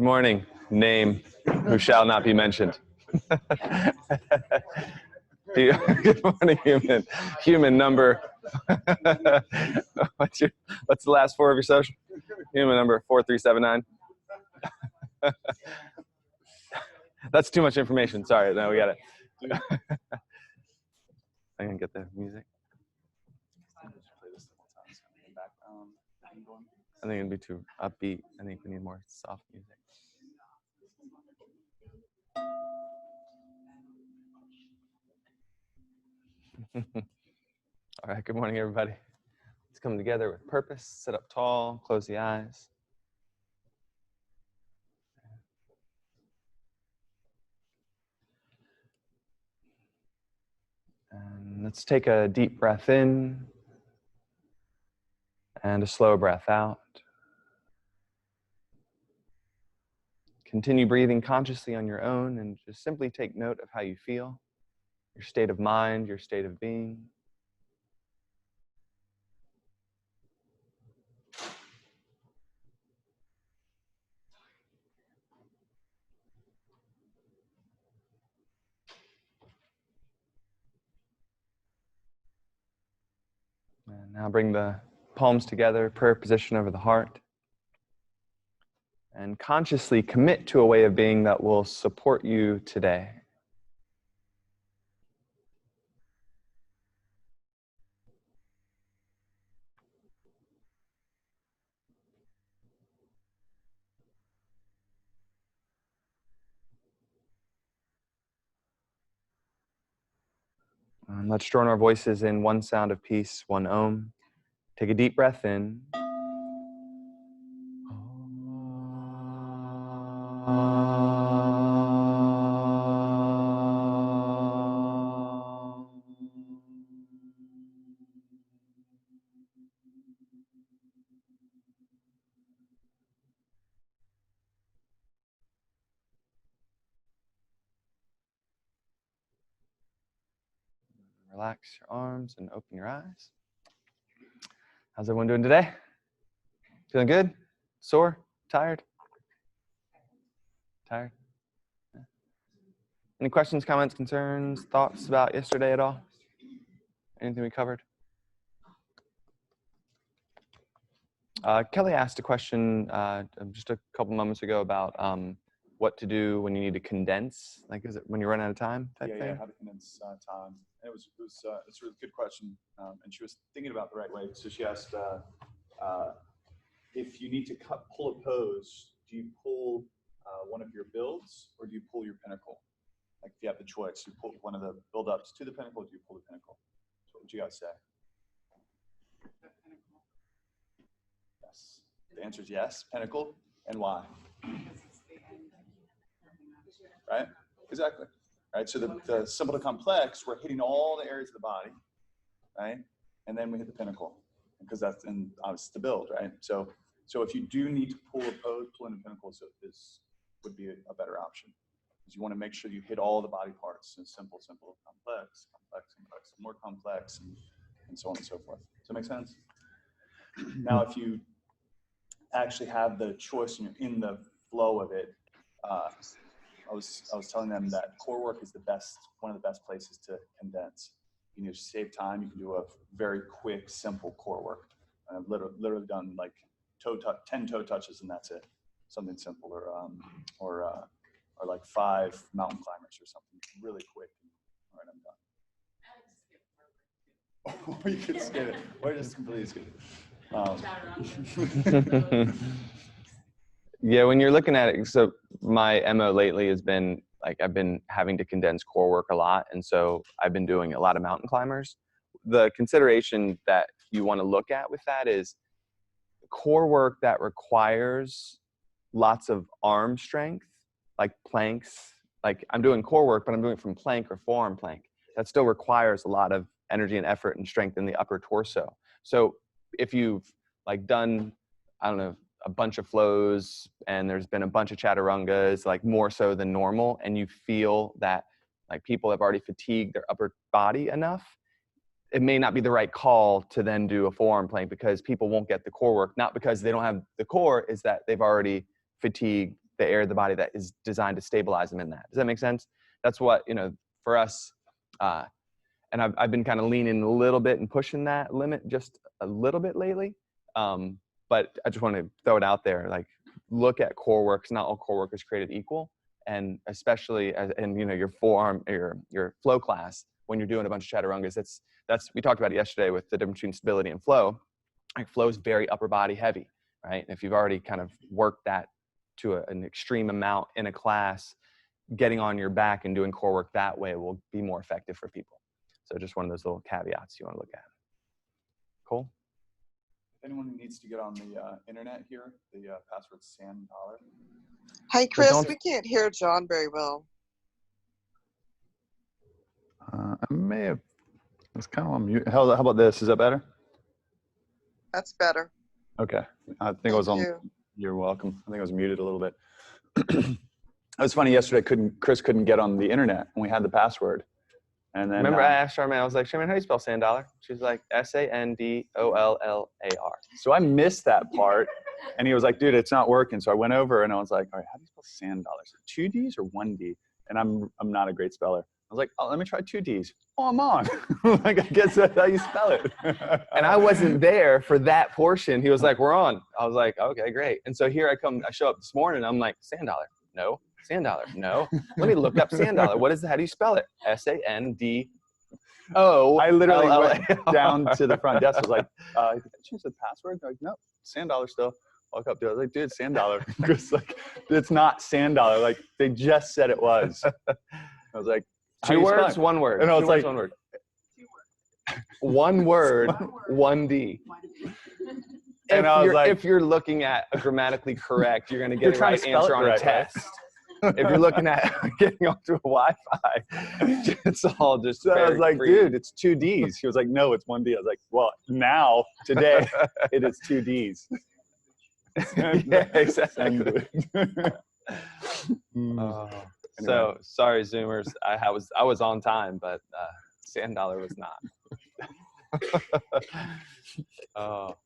Good morning. Name, who shall not be mentioned. Good morning, human. Human number. What's the last four of your social? Human number 4379. That's too much information. Sorry. No, we got it. I can get the music. I think it'd be too upbeat. I think we need more soft music. All right, good morning, everybody. Let's come together with purpose, sit up tall, close the eyes. And let's take a deep breath in and a slow breath out. Continue breathing consciously on your own and just simply take note of how you feel, your state of mind, your state of being. And now bring the palms together, prayer position over the heart. And consciously commit to a way of being that will support you today. And let's join our voices in one sound of peace, one Om. Take a deep breath in. Relax your arms and open your eyes. How's everyone doing today? Feeling good? Sore? Tired? Tired? Yeah. Any questions, comments, concerns, thoughts about yesterday at all? Anything we covered? Kelly asked a question just a couple moments ago about what to do when you need to condense. Like, is it when you run out of time type thing? Yeah, how to condense time. And it's a really good question, and she was thinking about the right way. So she asked, if you need to pull a pose, do you pull one of your builds or do you pull your pinnacle? Like, if you have the choice, you pull one of the build-ups to the pinnacle, or do you pull the pinnacle? So what would you guys say? Yes. The answer is yes, pinnacle. And why? Right? Exactly. Right. So the simple to complex, we're hitting all the areas of the body, right? And then we hit the pinnacle, because that's obviously the build, right? So if you do need to pull a pose, pulling the pinnacle would be a better option, because you want to make sure you hit all the body parts. And simple, complex, more complex, and so on and so forth. Does that make sense? Now, if you actually have the choice and you're in the flow of it, I was telling them that core work is one of the best places to condense. You need to save time. You can do a very quick, simple core work. And I've literally done like 10 toe touches, and that's it. Something simple, or like 5 mountain climbers or something really quick. All right, I'm done. Or you could skip it, or just completely skip it. Yeah, when you're looking at it, so my MO lately has been like I've been having to condense core work a lot, and so I've been doing a lot of mountain climbers. The consideration that you want to look at with that is core work that requires lots of arm strength, like planks. Like, I'm doing core work, but I'm doing it from plank or forearm plank. That still requires a lot of energy and effort and strength in the upper torso. So if you've like done, I don't know, a bunch of flows and there's been a bunch of chaturangas, like more so than normal, and you feel that like people have already fatigued their upper body enough, it may not be the right call to then do a forearm plank, because people won't get the core work, not because they don't have the core, is that they've already fatigued the area of the body that is designed to stabilize them in that. Does that make sense? That's what, for us, and I've been kind of leaning a little bit and pushing that limit just a little bit lately. But I just want to throw it out there, like look at core work. 'Cause not all core work is created equal. And especially in your forearm, your flow class, when you're doing a bunch of chaturangas, that's we talked about it yesterday with the difference between stability and flow. Like flow is very upper body heavy, right? And if you've already kind of worked that to an extreme amount in a class, getting on your back and doing core work that way will be more effective for people. So just one of those little caveats you want to look at. Cool. If anyone needs to get on the internet here, the password's $SAN. Hi, Chris. We can't hear John very well. I may have. It's kind of on mute. How about this? Is that better? That's better. Okay. I think I was on. You're welcome. I think I was muted a little bit. It was funny yesterday. Chris couldn't get on the internet, and we had the password. And then remember, I asked Charmaine. I was like, Charmaine, how do you spell $SAN? She's like SANDOLLAR. So I missed that part, and he was like, "Dude, it's not working." So I went over and I was like, "All right, how do you spell $SAN? 2 D's or 1 D?" And I'm not a great speller. I was like, "Oh, let me try 2 D's." Oh, I'm on. Like, I guess that's how you spell it. And I wasn't there for that portion. He was like, "We're on." I was like, "Okay, great." And so here I come. I show up this morning. I'm like, $SAN? No. $SAN? No. Let me look up $SAN. What is it? How do you spell it? SANDO. I literally went down to the front desk. I was like, "Did I change the password?" They're like, "No, $SAN still." Walk up to it. I was like, "Dude, $SAN." Chris like, "It's not $SAN. Like they just said it was." I was like, 2 words, 1 word. And I was like, 1 word. 1 word, 1 D. And I was like, if you're looking at a grammatically correct, you're going to get the right answer on a test. Right? If you're looking at getting onto a Wi-Fi, it's all just. So I was like, "Dude, it's 2 D's." He was like, "No, it's 1 D." I was like, "Well, now today it is 2 D's." Yeah, exactly. So sorry, Zoomers. I was on time, but $SAN was not. Oh.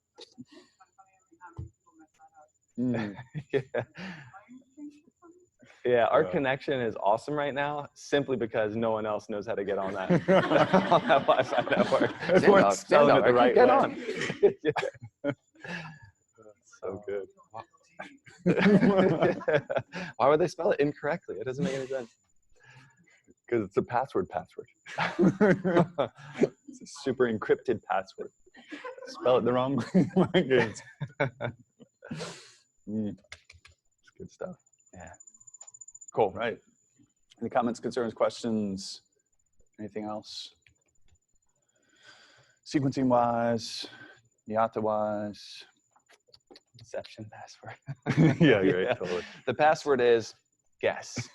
Yeah, our connection is awesome right now, simply because no one else knows how to get on that, on that Wi-Fi network. Everyone's spelling it the right get way. on. So good. Why would they spell it incorrectly? It doesn't make any sense. Because it's a password. It's a super encrypted password. Spell it the wrong way. It's good stuff. Yeah. Cool. Right. Any comments, concerns, questions? Anything else? Sequencing wise, IATA wise. Deception password. Yeah, you're right. Totally. The password is guess.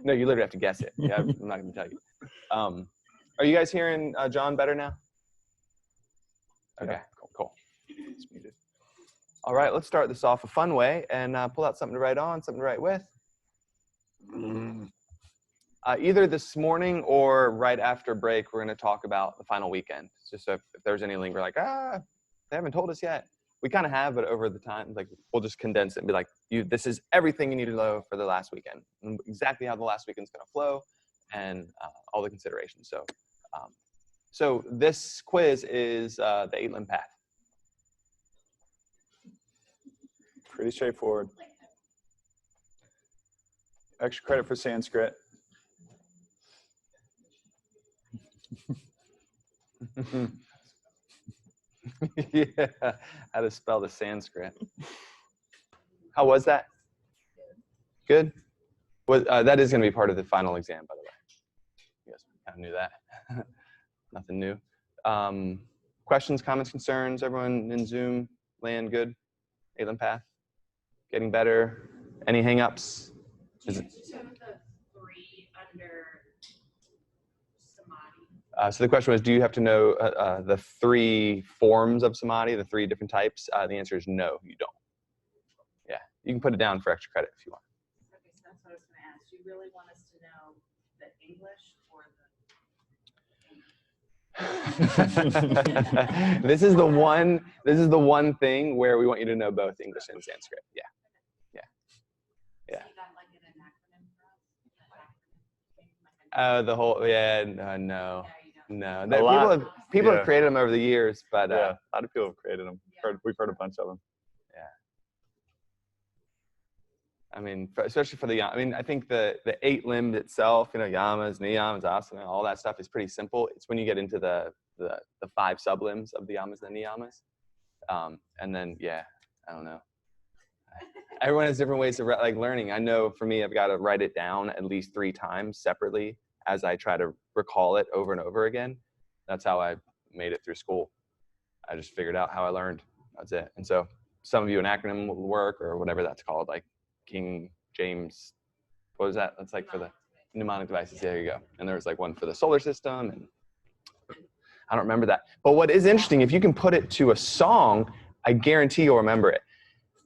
No, you literally have to guess it. Yeah, I'm not going to tell you. Are you guys hearing John better now? Okay, Yeah. cool. It's muted. All right, let's start this off a fun way and pull out something to write on, something to write with. Either this morning or right after break, we're going to talk about the final weekend. Just so if there's any link, we're like, they haven't told us yet. We kind of have, but over the time, like we'll just condense it and be like, this is everything you need to know for the last weekend, and exactly how the last weekend's going to flow, and all the considerations. So this quiz is the 8-limb path. Pretty straightforward. Extra credit for Sanskrit. Yeah, how to spell the Sanskrit. How was that? Good? That is going to be part of the final exam, by the way. You guys kind of knew that. Nothing new. Questions, comments, concerns? Everyone in Zoom land good? 8-limb path? Getting better? Any hang-ups? Is it? So the 3 under samadhi. So the question was, do you have to know the 3 forms of samadhi, the 3 different types? The answer is no, you don't. Yeah, you can put it down for extra credit if you want. Okay, so that's what I was going to ask. Do you really want us to know the English or the? This is the one thing where we want you to know both English and Sanskrit. Yeah. The whole, yeah, no. No, you don't. No, A lot. people Yeah. have created them over the years, but Yeah, a lot of people have created them. Yeah. We've heard a bunch of them. I mean, especially for the, I mean, I think the 8 limbs itself, you know, yamas, niyamas, asana, all that stuff is pretty simple. It's when you get into the 5 sublimbs of the yamas and the niyamas. And then, yeah, I don't know. Everyone has different ways of like learning. I know for me, I've got to write it down at least 3 times separately as I try to recall it over and over again. That's how I made it through school. I just figured out how I learned. That's it. And so some of you, an acronym will work or whatever that's called, like King James, what was that? That's like for the mnemonic devices. There you go. And there was like one for the solar system, and I don't remember that. But what is interesting, if you can put it to a song, I guarantee you'll remember it.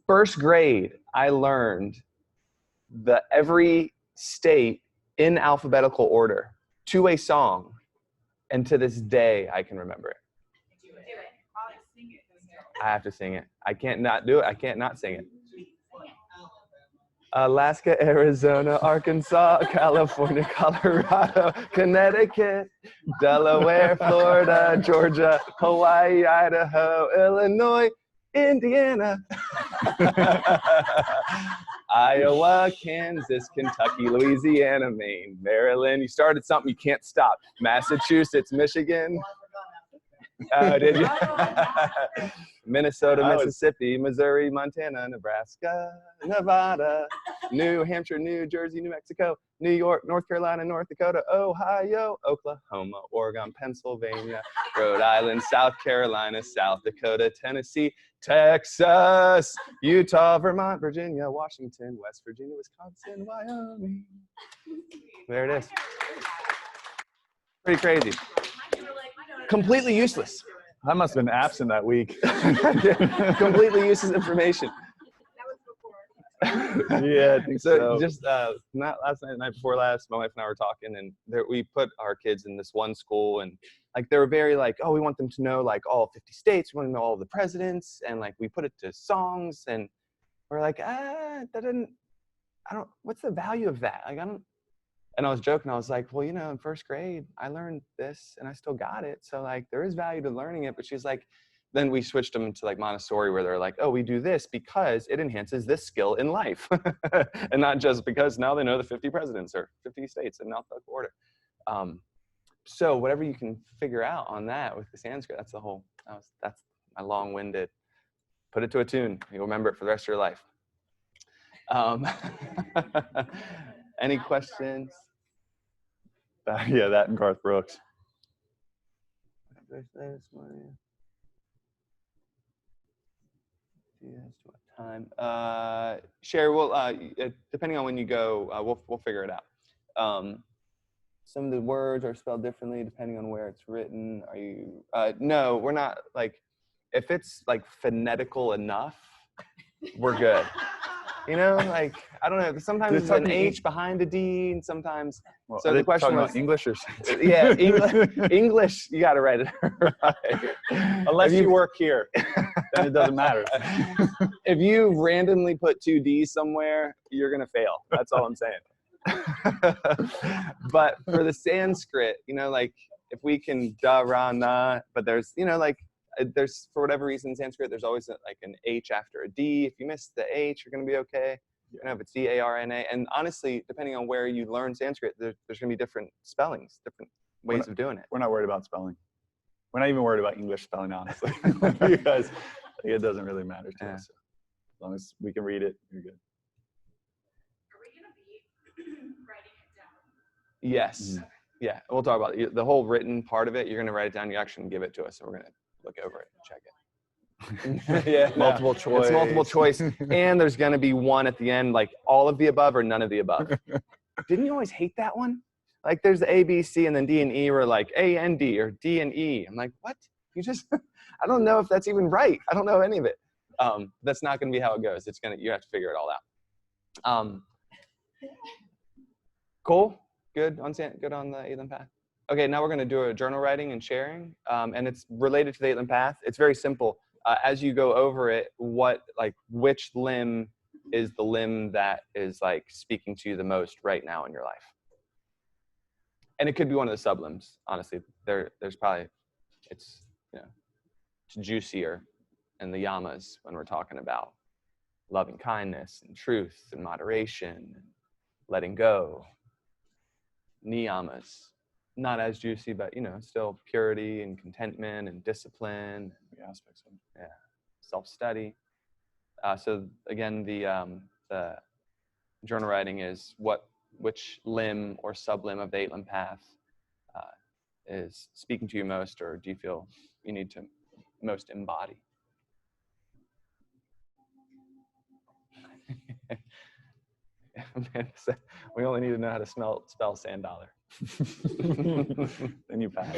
First grade, I learned every state in alphabetical order to a song, and to this day I can remember it. Do it. I'll sing it. I have to sing it. I can't not do it. I can't not sing it. Alaska, Arizona, Arkansas, California, Colorado, Connecticut, Delaware, Florida, Georgia, Hawaii, Idaho, Illinois, Indiana, Iowa, Kansas, Kentucky, Louisiana, Maine, Maryland. You started something, you can't stop. Massachusetts, Michigan. Oh, did you? Minnesota, Mississippi, Missouri, Montana, Nebraska, Nevada, New Hampshire, New Jersey, New Mexico, New York, North Carolina, North Dakota, Ohio, Oklahoma, Oregon, Pennsylvania, Rhode Island, South Carolina, South Dakota, Tennessee, Texas, Utah, Vermont, Virginia, Washington, West Virginia, Wisconsin, Wyoming. There it is. Pretty crazy. Completely useless. I must have been absent that week. Completely useless information. Yeah, I think so. Just not last night, the night before last, my wife and I were talking, and we put our kids in this one school, and like they were very like, oh, we want them to know like all 50 states, we want to know all the presidents, and like we put it to songs, and we're like, what's the value of that? Like I don't. And I was joking. I was like, well, you know, in first grade, I learned this and I still got it. So like, there is value to learning it. But she's like, then we switched them to like Montessori, where they're like, oh, we do this because it enhances this skill in life. And not just because now they know the 50 presidents or 50 states in alphabetical order. So whatever you can figure out on that with the Sanskrit, that's my long-winded, put it to a tune. You'll remember it for the rest of your life. Any questions? Yeah, that and Garth Brooks. Time. Sherry, we'll depending on when you go, we'll figure it out. Some of the words are spelled differently depending on where it's written. Are you? No, we're not. Like, if it's like phonetical enough, we're good. You know, like, I don't know. Sometimes there's an H behind a D, and sometimes. Well, so the question was English or yeah, English. You got to write it right. Unless you work here, then it doesn't matter. If you randomly put 2 D's somewhere, you're gonna fail. That's all I'm saying. But for the Sanskrit, you know, like if we can da ra na, but there's, you know, like. There's, for whatever reason, Sanskrit, there's always like an H after a D. If you miss the H, you're going to be okay. You know, if it's D-A-R-N-A. And honestly, depending on where you learn Sanskrit, there's going to be different spellings, different ways of doing it. We're not worried about spelling. We're not even worried about English spelling, honestly, because it doesn't really matter to us. So as long as we can read it, you're good. Are we going to be writing it down? Yes. Mm. Yeah, we'll talk about it. The whole written part of it, you're going to write it down. You actually give it to us, and we're going to look over it and check it. Yeah, multiple choice. It's multiple choice. And there's going to be one at the end, like all of the above or none of the above. Didn't you always hate that one? Like there's the A, B, C, and then D and E were like A and D or D and E. I'm like, what? You just, I don't know if that's even right. I don't know any of it. That's not going to be how it goes. It's going to, you have to figure it all out. Cool. Good on the 8 limb path. Okay, now we're going to do a journal writing and sharing, and it's related to the 8 limb path. It's very simple. As you go over it, which limb is the limb that is like speaking to you the most right now in your life? and it could be one of the sublimbs. Honestly, there's probably it's it's juicier in the yamas when we're talking about loving kindness and truth and moderation and letting go. Niyamas, not as juicy, but still purity and contentment and discipline. The aspects of it. Yeah, self-study. So again, the journal writing is which limb or sublimb of the 8 limb path is speaking to you most, or do you feel you need to most embody? Man, we only need to know how to spell sand dollar. Then you pass.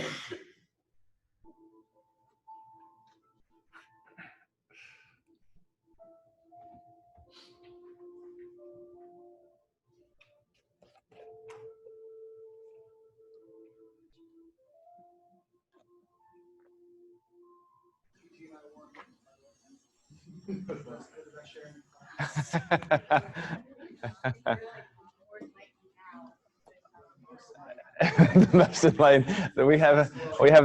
The most enlightened. We have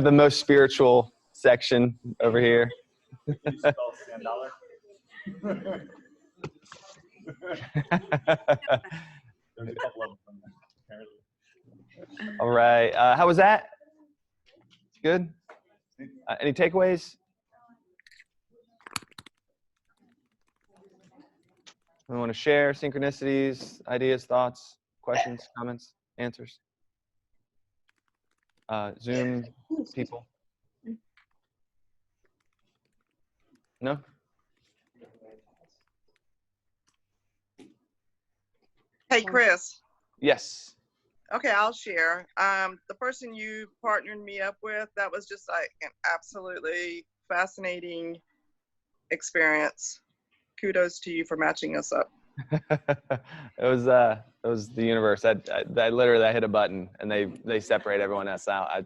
the most spiritual section over here. Can you spell sand dollar? There's a couple of them apparently. All right. How was that? Good. Any takeaways? We want to share synchronicities, ideas, thoughts, questions, comments, answers. Zoom people. No? Hey, Chris. Yes. Okay, I'll share. The person you partnered me up with, that was just like an absolutely fascinating experience. Kudos to you for matching us up. It was the universe. I literally hit a button and they separate everyone else out.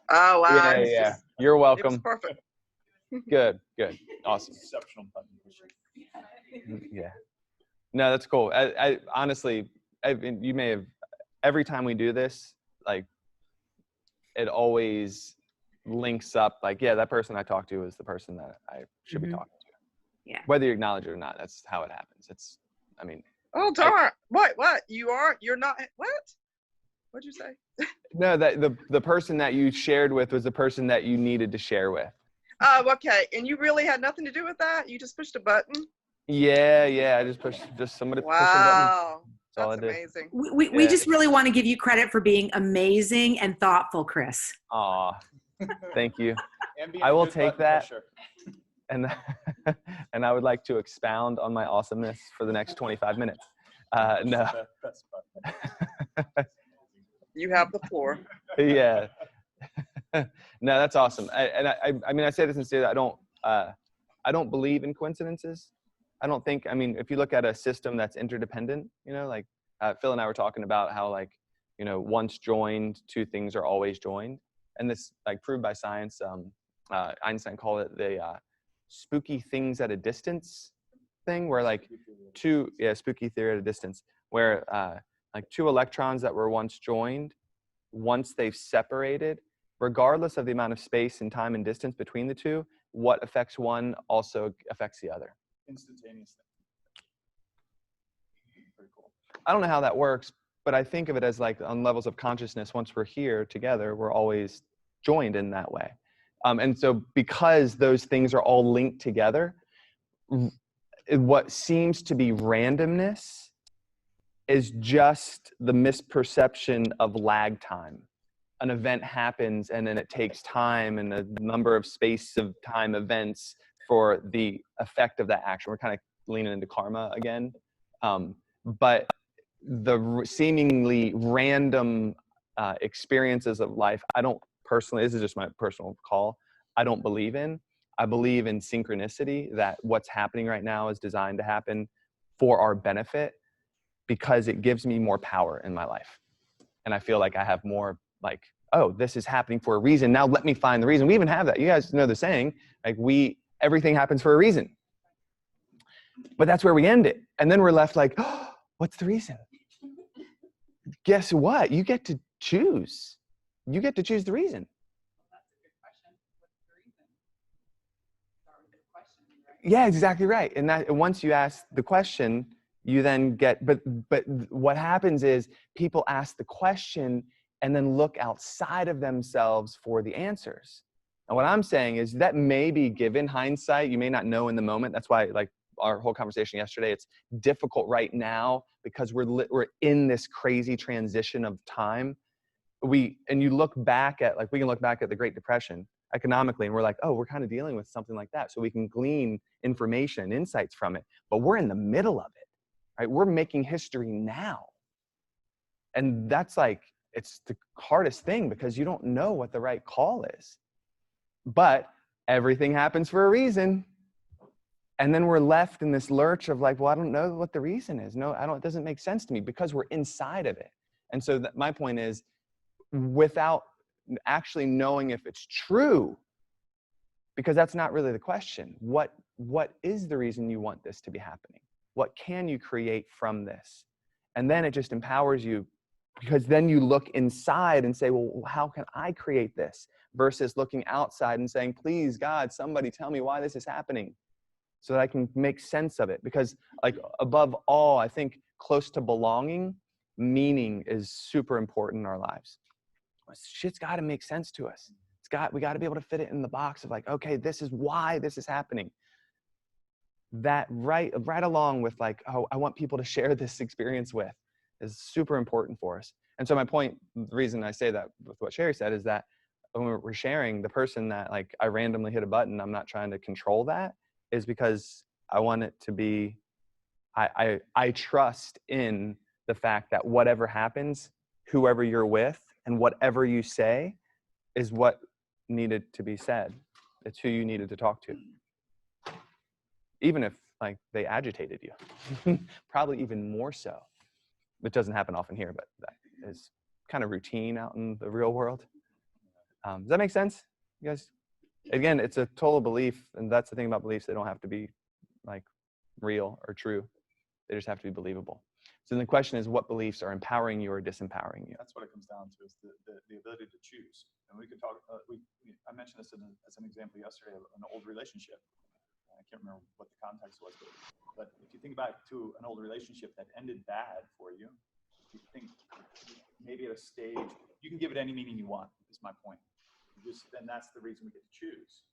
Oh wow! Yeah. You're It was welcome. perfect. Good. Awesome. Exceptional button. Yeah. No, that's cool. I honestly, you may have, every time we do this, like, it always links up. Like, yeah, that person I talked to is the person that I should be talking to. Yeah. Whether you acknowledge it or not, that's how it happens. Oh darn! What? You're not. What? What'd you say? No, that the person that you shared with was the person that you needed to share with. Oh, okay. And you really had nothing to do with that? You just pushed a button? Yeah. I just somebody pushed a button. Wow. That's all I That's did. amazing. We just really want to give you credit for being amazing and thoughtful, Chris. Aw, thank you. And being I a will good take button that. pusher. And I would like to expound on my awesomeness for the next 25 minutes. No. Best button. You have the floor. Yeah. No, that's awesome. I mean, I say this sincerely. I don't believe in coincidences. I don't think, if you look at a system that's interdependent, like Phil and I were talking about how, like, once joined, two things are always joined. And this, like, proved by science. Einstein called it the spooky things at a distance thing, where like spooky theory at a distance, where like two electrons that were once joined, once they've separated, regardless of the amount of space and time and distance between the two, what affects one also affects the other. Instantaneously. Pretty cool. I don't know how that works, but I think of it as, like, on levels of consciousness, once we're here together, we're always joined in that way. And so because those things are all linked together, what seems to be randomness is just the misperception of lag time. An event happens and then it takes time and a number of space of time events for the effect of that action. We're kind of leaning into karma again. But the seemingly random experiences of life, I don't personally, this is just my personal call, I don't believe in. I believe in synchronicity, that what's happening right now is designed to happen for our benefit because it gives me more power in my life. And I feel like I have more, like, oh, this is happening for a reason. Now let me find the reason. We even have that. You guys know the saying, like, everything happens for a reason. But that's where we end it. And then we're left like, oh, what's the reason? Guess what? You get to choose. You get to choose the reason. That's a good question. What's the reason? Start with the question, right? Yeah, exactly right. And that once you ask the question, you then get, but what happens is people ask the question and then look outside of themselves for the answers. And what I'm saying is that may be given hindsight. You may not know in the moment. That's why, like our whole conversation yesterday, it's difficult right now because we're in this crazy transition of time. And you look back at, like, we can look back at the Great Depression economically, and we're like, oh, we're kind of dealing with something like that. So we can glean information and insights from it. But we're in the middle of it, right? We're making history now. And that's like, it's the hardest thing because you don't know what the right call is. But everything happens for a reason. And then we're left in this lurch of like, well, I don't know what the reason is. No, it doesn't make sense to me because we're inside of it. And so my point is, without actually knowing if it's true, because that's not really the question. What is the reason you want this to be happening? What can you create from this? And then it just empowers you, because then you look inside and say, well, how can I create this? Versus looking outside and saying, please, God, somebody tell me why this is happening so that I can make sense of it. Because, like, above all, I think close to belonging, meaning is super important in our lives. Shit's got to make sense to us. We got to be able to fit it in the box of like, okay, this is why this is happening. That right along with like, oh, I want people to share this experience with, is super important for us. And so my point, the reason I say that with what Sherry said, is that when we're sharing, the person that like I randomly hit a button, I'm not trying to control that, is because I want it to be, I trust in the fact that whatever happens, whoever you're with, and whatever you say is what needed to be said. It's who you needed to talk to. Even if like they agitated you, probably even more so. It doesn't happen often here, but that is kind of routine out in the real world. Does that make sense, you guys? Again, it's a total belief, and that's the thing about beliefs. They don't have to be like real or true. They just have to be believable. So then the question is, what beliefs are empowering you or disempowering you? That's what it comes down to, is the ability to choose. And we could talk, I mentioned this as an example yesterday of an old relationship. I can't remember what the context was, but if you think back to an old relationship that ended bad for you, you think maybe at a stage, you can give it any meaning you want, is my point. Then that's the reason we get to choose.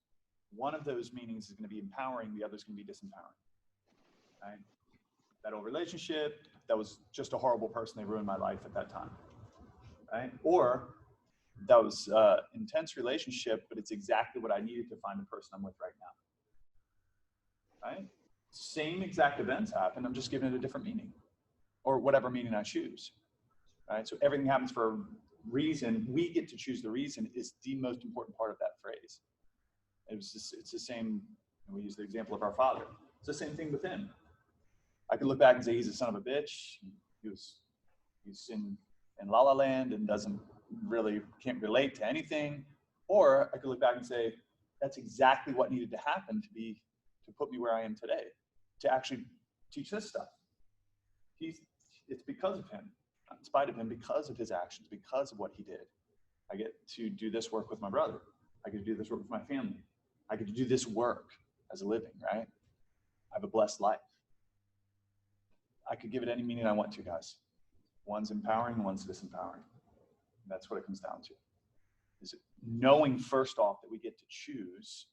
One of those meanings is going to be empowering, the other is going to be disempowering. Right? That old relationship, that was just a horrible person, they ruined my life at that time. Right? Or that was an intense relationship, but it's exactly what I needed to find the person I'm with right now. Right? Same exact events happen, I'm just giving it a different meaning, or whatever meaning I choose. Right? So everything happens for a reason. We get to choose the reason is the most important part of that phrase. It's the same, we use the example of our father. It's the same thing with him. I could look back and say he's a son of a bitch. He's in La La Land and can't relate to anything. Or I could look back and say, that's exactly what needed to happen to put me where I am today, to actually teach this stuff. It's because of him, not in spite of him, because of his actions, because of what he did. I get to do this work with my brother. I get to do this work with my family. I get to do this work as a living, right? I have a blessed life. I could give it any meaning I want to, guys. One's empowering, one's disempowering. And that's what it comes down to. Is knowing first off that we get to choose,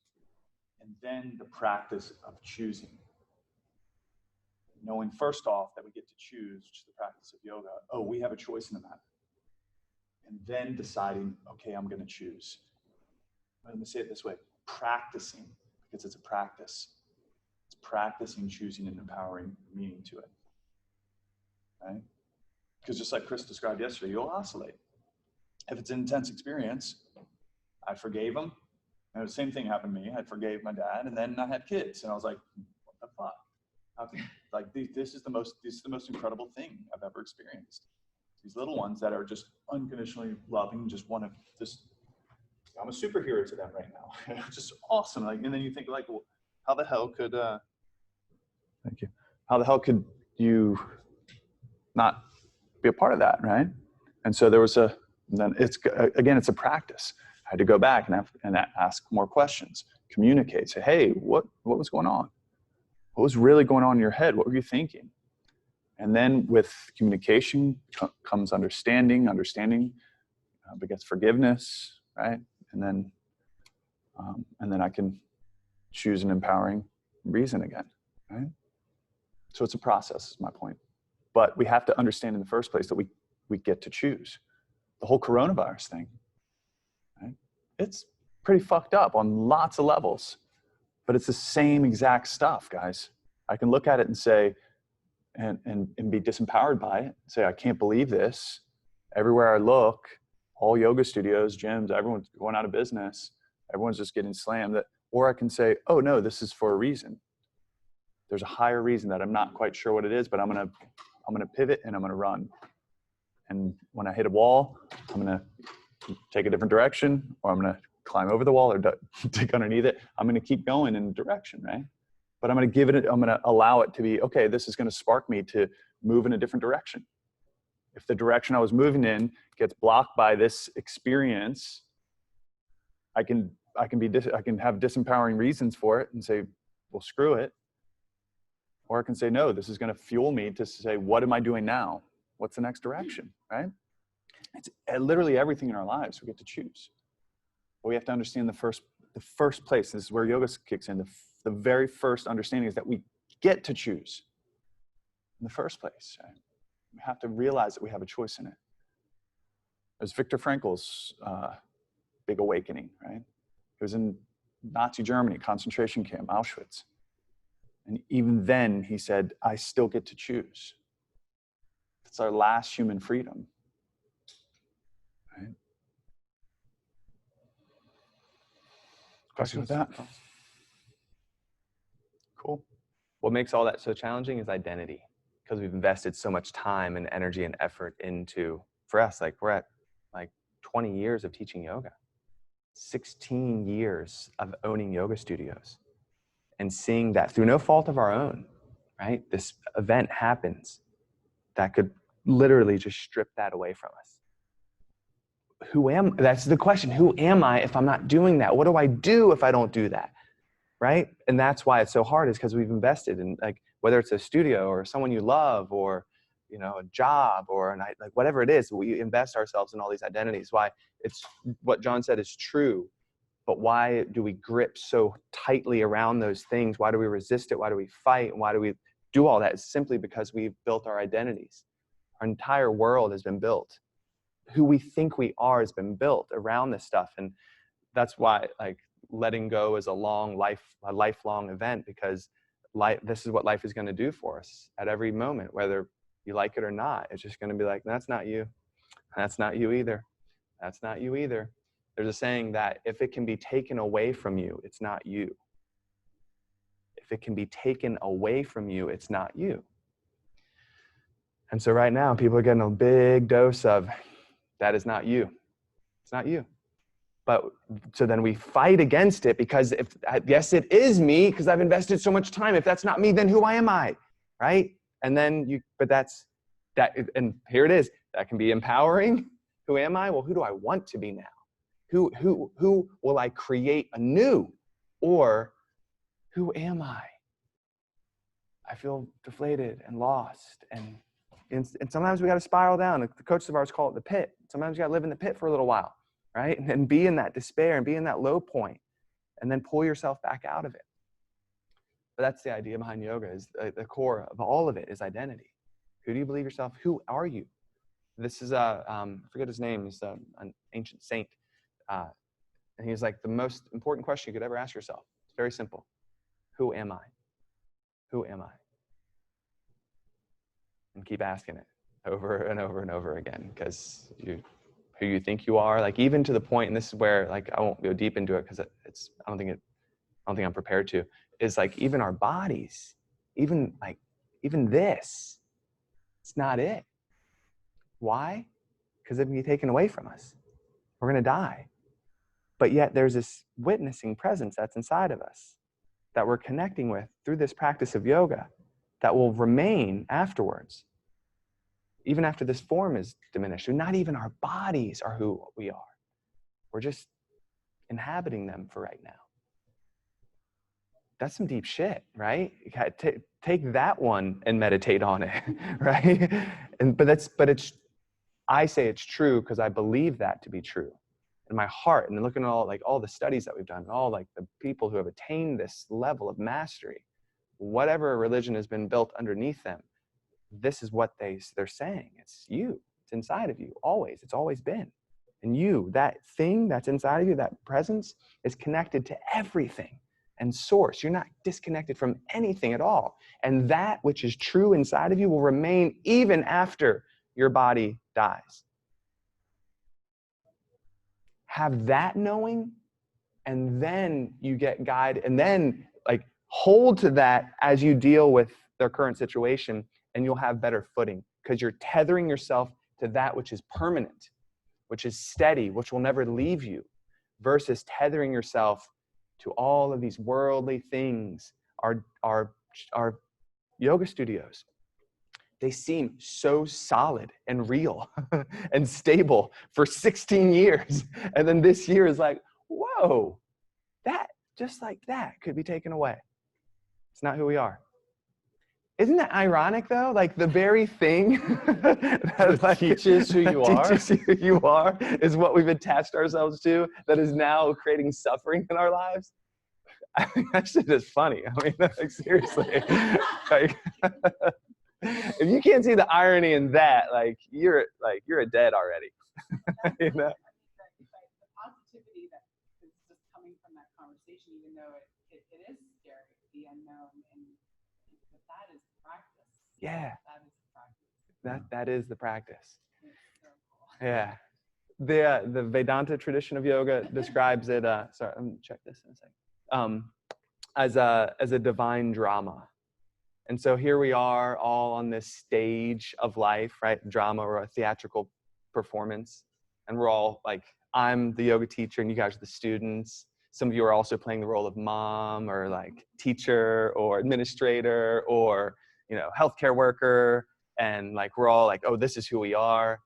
and then the practice of choosing. Knowing first off that we get to choose, which is the practice of yoga. Oh, we have a choice in the matter. And then deciding, okay, I'm going to choose. Let me say it this way, practicing, because it's a practice. It's practicing choosing and empowering meaning to it. Right? Because just like Chris described yesterday, you'll oscillate. If it's an intense experience, I forgave him. And the same thing happened to me. I forgave my dad, and then I had kids, and I was like, what the fuck? How can, like, this is the most incredible thing I've ever experienced. These little ones that are just unconditionally loving, just want to I'm a superhero to them right now. Just awesome. Like, and then you think like, well, how the hell could you not be a part of that, right? And so there was a And then again, it's a practice. I had to go back and ask more questions, communicate, say, hey, what was going on? What was really going on in your head? What were you thinking? And then with communication comes understanding begets forgiveness, right? And then I can choose an empowering reason again, right? So it's a process, is my point. But we have to understand in the first place that we get to choose. The whole coronavirus thing, right? It's pretty fucked up on lots of levels, but it's the same exact stuff, guys. I can look at it and say, and be disempowered by it, say, I can't believe this. Everywhere I look, all yoga studios, gyms, everyone's going out of business. Everyone's just getting slammed. Or I can say, oh no, this is for a reason. There's a higher reason that I'm not quite sure what it is, but I'm gonna pivot and I'm gonna run. And when I hit a wall, I'm gonna take a different direction, or I'm gonna climb over the wall or dig underneath it. I'm gonna keep going in a direction, right? But I'm gonna allow it to be, okay, this is gonna spark me to move in a different direction. If the direction I was moving in gets blocked by this experience, I can have disempowering reasons for it and say, well, screw it. Or I can say, no, this is going to fuel me to say, what am I doing now? What's the next direction, right? It's literally everything in our lives we get to choose. But we have to understand the first place. This is where yoga kicks in. The very first understanding is that we get to choose in the first place, right? We have to realize that we have a choice in it. There's Viktor Frankl's big awakening, right? He was in Nazi Germany, concentration camp, Auschwitz. And even then he said, I still get to choose. It's our last human freedom, right? Question with that? Cool. What makes all that so challenging is identity, because we've invested so much time and energy and effort into, for us, like we're at like 20 years of teaching yoga, 16 years of owning yoga studios, and seeing that through no fault of our own, right? This event happens that could literally just strip that away from us. That's the question. Who am I if I'm not doing that? What do I do if I don't do that? Right? And that's why it's so hard, is because we've invested in, like, whether it's a studio or someone you love, or, you know, a job, or like whatever it is, we invest ourselves in all these identities. Why it's what John said is true. But why do we grip so tightly around those things? Why do we resist it? Why do we fight? Why do we do all that? It's simply because we've built our identities. Our entire world has been built. Who we think we are has been built around this stuff. And that's why, like, letting go is a lifelong event, because this is what life is going to do for us at every moment, whether you like it or not. It's just going to be like, that's not you. That's not you either. That's not you either. There's a saying that if it can be taken away from you, it's not you. If it can be taken away from you, it's not you. And so right now, people are getting a big dose of, that is not you. It's not you. But so then we fight against it, because yes, it is me, because I've invested so much time. If that's not me, then who am I? Right? And then and here it is. That can be empowering. Who am I? Well, who do I want to be now? Who will I create anew? Or who am I? I feel deflated and lost. And sometimes we got to spiral down. The coaches of ours call it the pit. Sometimes you got to live in the pit for a little while, right? And be in that despair and be in that low point, and then pull yourself back out of it. But that's the idea behind yoga, is the core of all of it is identity. Who do you believe yourself? Who are you? This is I forget his name. He's an ancient saint. And he's like, the most important question you could ever ask yourself. It's very simple. Who am I? Who am I? And keep asking it over and over and over again, because who you think you are, like, even to the point, and this is where, like, I won't go deep into it because I don't think I'm prepared to, is like, even our bodies, even this, it's not it. Why? Because it can be taken away from us. We're going to die. But yet there's this witnessing presence that's inside of us that we're connecting with through this practice of yoga that will remain afterwards. even after this form is diminished. So not even our bodies are who we are. We're just inhabiting them for right now. That's some deep shit, right? You gotta take that one and meditate on it, right? But I say it's true because I believe that to be true in my heart. And looking at all the studies that we've done, and all like the people who have attained this level of mastery, whatever religion has been built underneath them, this is what they're saying. It's you. It's inside of you always. It's always been. And you, that thing that's inside of you, that presence, is connected to everything and source. You're not disconnected from anything at all. And that which is true inside of you will remain even after your body dies. Have that knowing, and then you get guided, and then like hold to that as you deal with their current situation, and you'll have better footing because you're tethering yourself to that which is permanent, which is steady, which will never leave you, versus tethering yourself to all of these worldly things. Our yoga studios, they seem so solid and real and stable for 16 years. And then this year is like, whoa, that just like that could be taken away. It's not who we are. Isn't that ironic though? Like the very thing that like, teaches who you are. Teaches you who you are is what we've attached ourselves to, that is now creating suffering in our lives. I mean, that shit is funny. I mean, like, seriously. Like, if you can't see the irony in that, like you're a dead already. You know? The positivity that is just coming from that conversation, even though it is scary, the unknown, and that is practice. Yeah. That is practice. That is the practice. It's so cool. Yeah. The Vedanta tradition of yoga describes it. Sorry, let me check this in a second. As a divine drama. And so here we are all on this stage of life, right? Drama, or a theatrical performance. And we're all like, I'm the yoga teacher and you guys are the students. Some of you are also playing the role of mom, or like teacher, or administrator, or, you know, healthcare worker. And like, we're all like, oh, this is who we are.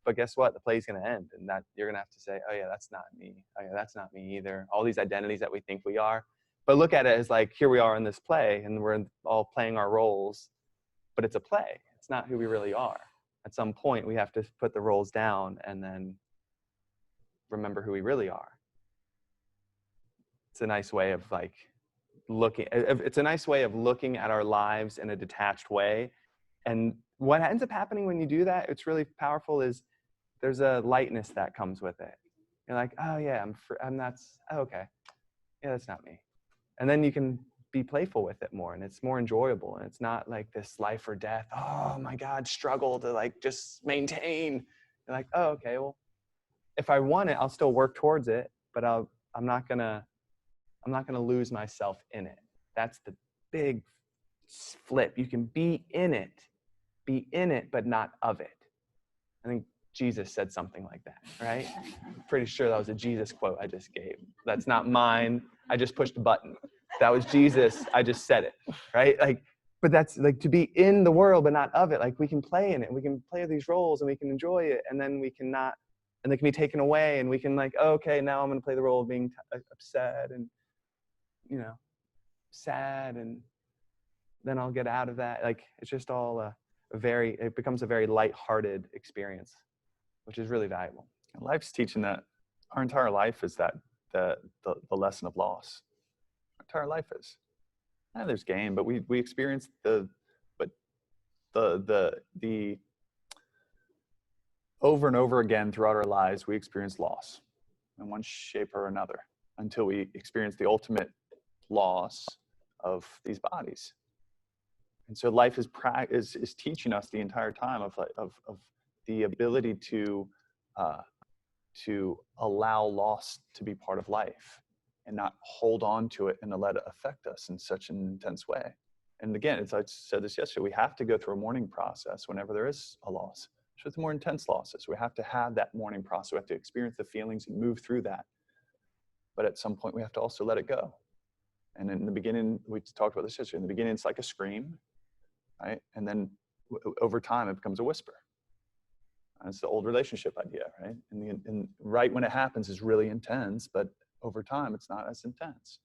But guess what? The play's going to end, and that you're going to have to say, oh yeah, that's not me. Oh yeah, that's not me either. All these identities that we think we are. But look at it as like, here we are in this play, and we're all playing our roles, but it's a play. It's not who we really are. At some point, we have to put the roles down and then remember who we really are. It's a nice way of like it's a nice way of looking at our lives in a detached way. And what ends up happening when you do that, it's really powerful, is there's a lightness that comes with it. You're like, oh yeah, I'm not, oh, okay. Yeah, that's not me. And then you can be playful with it more, and it's more enjoyable, and it's not like this life or death, oh my God, struggle to like just maintain. You're like, oh, okay, well, if I want it, I'll still work towards it, but I'm not gonna lose myself in it. That's the big flip. You can be in it, but not of it. I think Jesus said something like that, right? I'm pretty sure that was a Jesus quote I just gave. That's not mine. I just pushed a button. That was Jesus. I just said it, right? Like, but that's like to be in the world, but not of it. Like we can play in it. We can play these roles and we can enjoy it. And then we can not, and they can be taken away. And we can like, oh, okay, now I'm going to play the role of being upset and, you know, sad. And then I'll get out of that. Like, it's just all it becomes a very lighthearted experience, which is really valuable. Life's teaching that our entire life is that the lesson of loss. Our entire life is. And there's gain, but we experience the over and over again throughout our lives, we experience loss in one shape or another until we experience the ultimate loss of these bodies. And so life is teaching us the entire time of the ability to allow loss to be part of life and not hold on to it and to let it affect us in such an intense way. And again, as I said this yesterday, we have to go through a mourning process whenever there is a loss. So with more intense losses, we have to have that mourning process. We have to experience the feelings and move through that. But at some point, we have to also let it go. And in the beginning, we talked about this yesterday. In the beginning, it's like a scream, right? And then over time, it becomes a whisper. That's the old relationship idea, right? And right when it happens is really intense, but over time it's not as intense.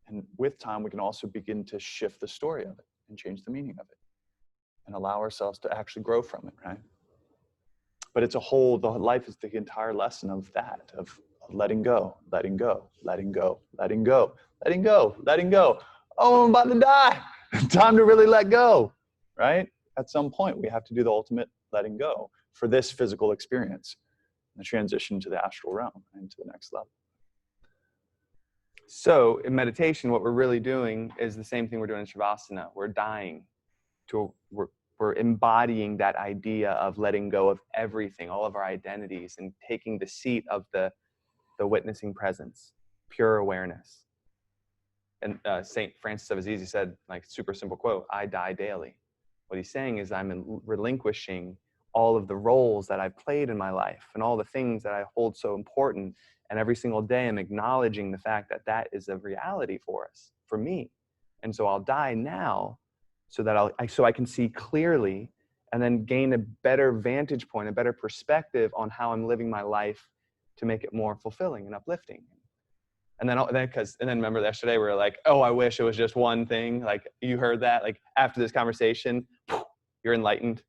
And with time, we can also begin to shift the story of it and change the meaning of it and allow ourselves to actually grow from it, right? But it's the life is the entire lesson of that, of letting go, letting go, letting go, letting go, letting go, letting go. Oh, I'm about to die. Time to really let go, right? At some point, we have to do the ultimate letting go for this physical experience, the transition to the astral realm and to the next level. So in meditation, what we're really doing is the same thing we're doing in Shavasana. We're dying to, we're embodying that idea of letting go of everything, all of our identities, and taking the seat of the witnessing presence, pure awareness. And St. Francis of Assisi said, like, super simple quote, I die daily. What he's saying is I'm relinquishing all of the roles that I've played in my life and all the things that I hold so important. And every single day I'm acknowledging the fact that that is a reality for us, for me. And so I'll die now so that so I can see clearly and then gain a better vantage point, a better perspective on how I'm living my life to make it more fulfilling and uplifting. And then remember yesterday we were like, oh, I wish it was just one thing. Like, you heard that, like, after this conversation, you're enlightened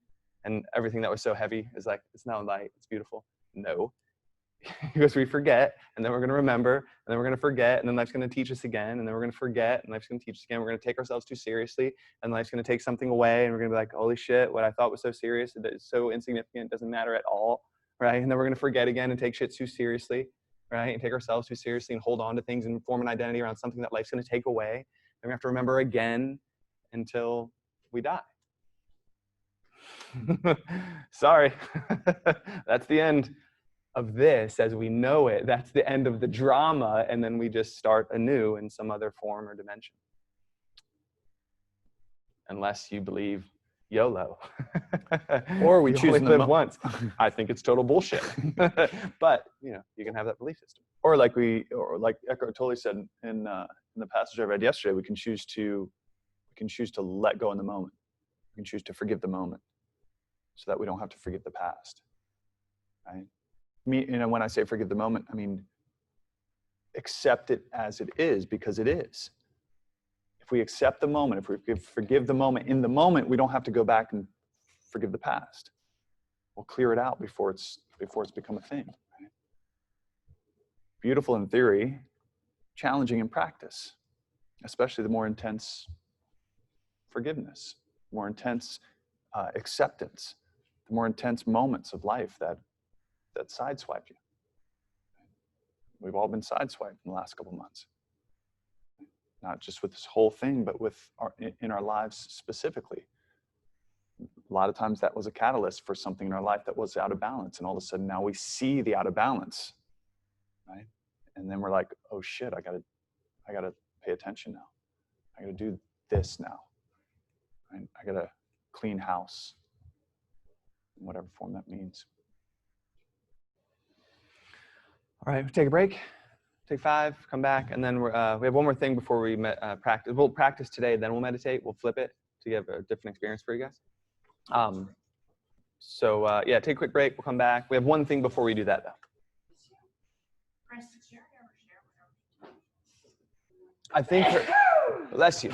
and everything that was so heavy is like, it's now light, it's beautiful. No, because we forget, and then we're going to remember, and then we're going to forget, and then life's going to teach us again, and then we're going to forget, and life's going to teach us again. We're going to take ourselves too seriously, and life's going to take something away, and we're going to be like, holy shit, what I thought was so serious, it's so insignificant, it doesn't matter at all, right? And then we're going to forget again and take shit too seriously, right? And take ourselves too seriously and hold on to things and form an identity around something that life's going to take away. And we have to remember again until we die. Sorry, that's the end of this as we know it. That's the end of the drama, and then we just start anew in some other form or dimension. Unless you believe YOLO. Or we you choose only live once. I think it's total bullshit. But you can have that belief system. Or like Eckhart Tolle said in the passage I read yesterday, we can choose to let go in the moment. We can choose to forgive the moment, so that we don't have to forgive the past. Right? When I say forgive the moment, I mean accept it as it is, because it is. If we accept the moment, if we forgive the moment, in the moment, we don't have to go back and forgive the past. We'll clear it out before it's become a thing. Right? Beautiful in theory, challenging in practice, especially the more intense forgiveness, more intense acceptance, the more intense moments of life that sideswipe you. We've all been sideswiped in the last couple months. Not just with this whole thing, but in our lives specifically. A lot of times that was a catalyst for something in our life that was out of balance. And all of a sudden now we see the out of balance, right? And then we're like, oh shit, I gotta pay attention now. I gotta do this now. Right? I gotta clean house, in whatever form that means. All right, take a break. Take 5, come back, and then we have one more thing before we practice. We'll practice today, then we'll meditate. We'll flip it to give a different experience for you guys. Yeah, take a quick break. We'll come back. We have one thing before we do that, though. I think, bless you.